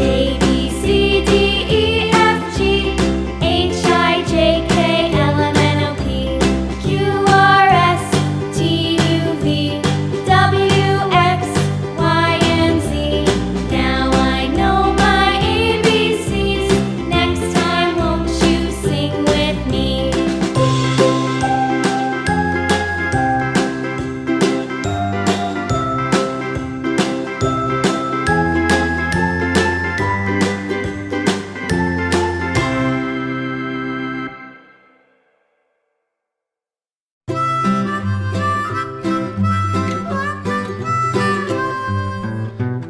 A, B, C, D, E, F, G, H, I, J, K, L, M, N, O, P, Q, R, S, T, U, V, W, X, Y, and Z. Now I know my ABCs. Next time, won't you sing with me?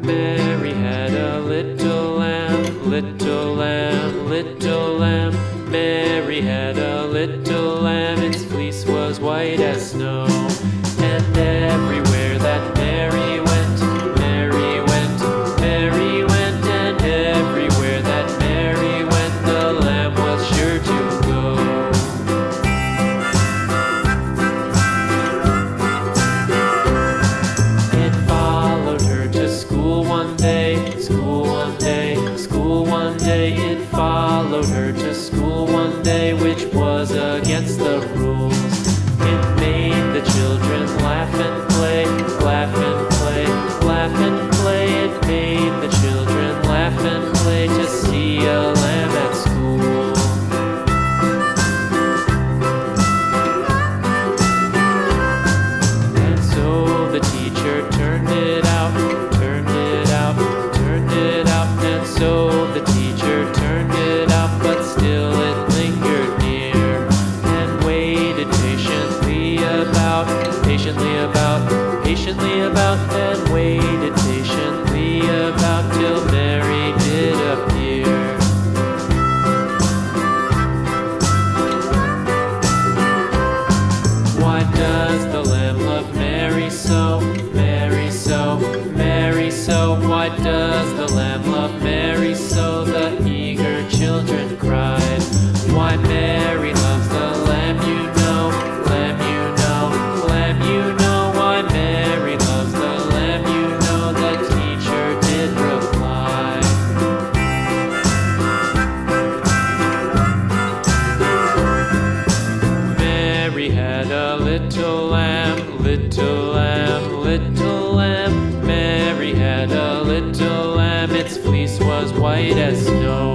Mary had a little lamb, little lamb, little lamb. Mary had a little lamb, its fleece was white as snow. And everywhere that Mary went, Mary went, Mary went. And everywhere that Mary went, the lamb was sure to go. It followed her to school one day, school one day, school one day. It followed her to school one day, which was against the rules. It made the children laugh and play, laugh and play, laugh and play. It made the children laugh and play to see a lamb at school. And so the teacher turned it out, turned it out, turned it out. And so the teacher turned it out, but still it lingered near and waited patiently about, patiently about, patiently about, and waited patiently about till Mary did appear. Why does the lamb love Mary so, Mary so, Mary so? Why does the lamb love Mary so? The eager children cried. Why Mary loves the lamb, you know, lamb, you know, lamb, you know. Why Mary loves the lamb, you know, the teacher did reply. Mary had a little lamb, little lamb, little lamb. Mary had a little lamb, its fleece was white as snow.